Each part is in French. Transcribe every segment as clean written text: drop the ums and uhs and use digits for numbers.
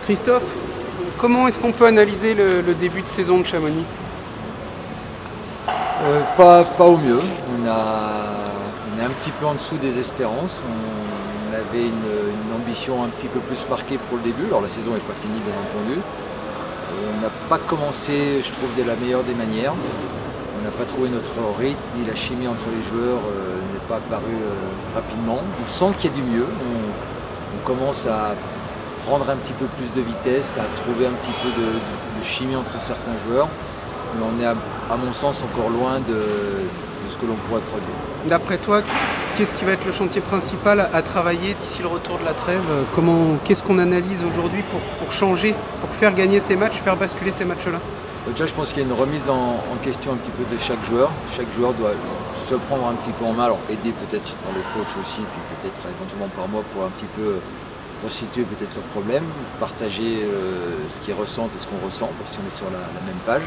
Christophe, comment est-ce qu'on peut analyser le début de saison de Chamonix? Pas au mieux. On est un petit peu en dessous des espérances. On avait une ambition un petit peu plus marquée pour le début. Alors la saison n'est pas finie, bien entendu. On n'a pas commencé, je trouve, de la meilleure des manières. On n'a pas trouvé notre rythme, ni la chimie entre les joueurs n'est pas apparue rapidement. On sent qu'il y a du mieux. On commence à prendre un petit peu plus de vitesse, à trouver un petit peu de chimie entre certains joueurs. Mais on est, à mon sens, encore loin de ce que l'on pourrait produire. D'après toi, qu'est-ce qui va être le chantier principal à travailler d'ici le retour de la trêve? Qu'est-ce qu'on analyse aujourd'hui pour changer, pour faire gagner ces matchs, faire basculer ces matchs-là? Déjà, je pense qu'il y a une remise en question un petit peu de chaque joueur. Chaque joueur doit se prendre un petit peu en main, alors aidé peut-être par le coach aussi, puis peut-être éventuellement par moi pour un petit peu constituer peut-être leurs problèmes, partager ce qu'ils ressentent et ce qu'on ressent, parce qu'on est sur la même page.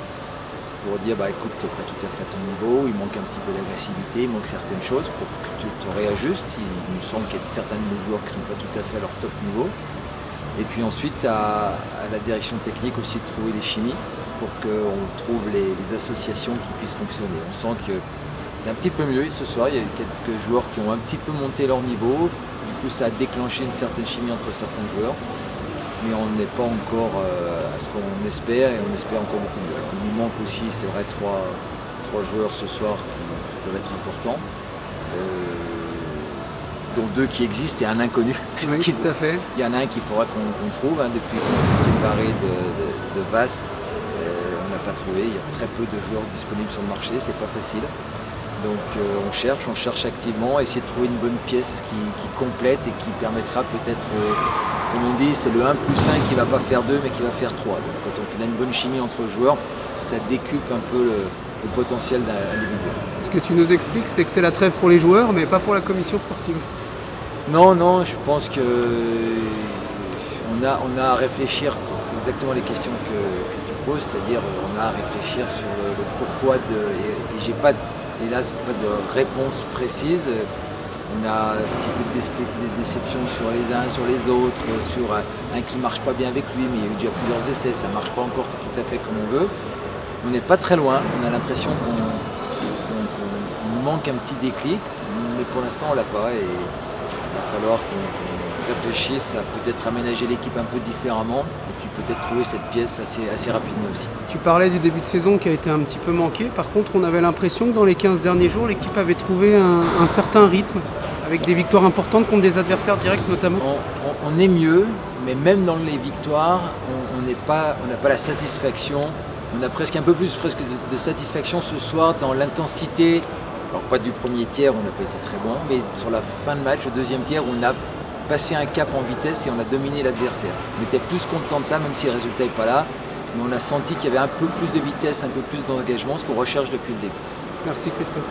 Pour dire écoute, tu n'es pas tout à fait à ton niveau, il manque un petit peu d'agressivité, il manque certaines choses pour que tu te réajustes. Il me semble qu'il y a certains de nos joueurs qui ne sont pas tout à fait à leur top niveau. Et puis ensuite à la direction technique aussi de trouver les chimies pour qu'on trouve les associations qui puissent fonctionner. On sent que c'est un petit peu mieux ce soir, il y a quelques joueurs qui ont un petit peu monté leur niveau, du coup ça a déclenché une certaine chimie entre certains joueurs. Mais on n'est pas encore à ce qu'on espère et on espère encore beaucoup mieux. Alors, il nous manque aussi, c'est vrai, trois joueurs ce soir qui peuvent être importants, dont deux qui existent et un inconnu. Oui, tout à fait. Il y en a un qu'il faudra qu'on trouve, depuis qu'on s'est séparé de Vasse. On n'a pas trouvé, il y a très peu de joueurs disponibles sur le marché, c'est pas facile. Donc on cherche activement, essayer de trouver une bonne pièce qui complète et qui permettra peut-être, comme on dit, c'est le 1 plus 1 qui ne va pas faire 2 mais qui va faire 3. Donc quand on fait une bonne chimie entre joueurs, ça décuple un peu le potentiel individuel. Ce que tu nous expliques, c'est que c'est la trêve pour les joueurs, mais pas pour la commission sportive. Non, je pense qu'on a à réfléchir exactement les questions que tu poses, c'est-à-dire on a à réfléchir sur le pourquoi et j'ai pas hélas, pas de réponse précise. On a un petit peu de déception sur les uns, sur les autres, sur un qui ne marche pas bien avec lui, mais il y a eu déjà plusieurs essais, ça ne marche pas encore tout à fait comme on veut. On n'est pas très loin, on a l'impression qu'on nous manque un petit déclic, mais pour l'instant on ne l'a pas et il va falloir qu'on réfléchisse à peut-être aménager l'équipe un peu différemment et puis peut-être trouver cette pièce assez rapidement aussi. Tu parlais du début de saison qui a été un petit peu manqué. Par contre, on avait l'impression que dans les 15 derniers jours, l'équipe avait trouvé un certain rythme, avec des victoires importantes contre des adversaires directs notamment. On est mieux, mais même dans les victoires, on n'a pas la satisfaction. On a presque un peu plus de satisfaction ce soir dans l'intensité. Alors pas du premier tiers, on n'a pas été très bon, mais sur la fin de match, le deuxième tiers, on a passé un cap en vitesse et on a dominé l'adversaire. On était plus content de ça, même si le résultat n'est pas là. Mais on a senti qu'il y avait un peu plus de vitesse, un peu plus d'engagement, ce qu'on recherche depuis le début. Merci Christophe.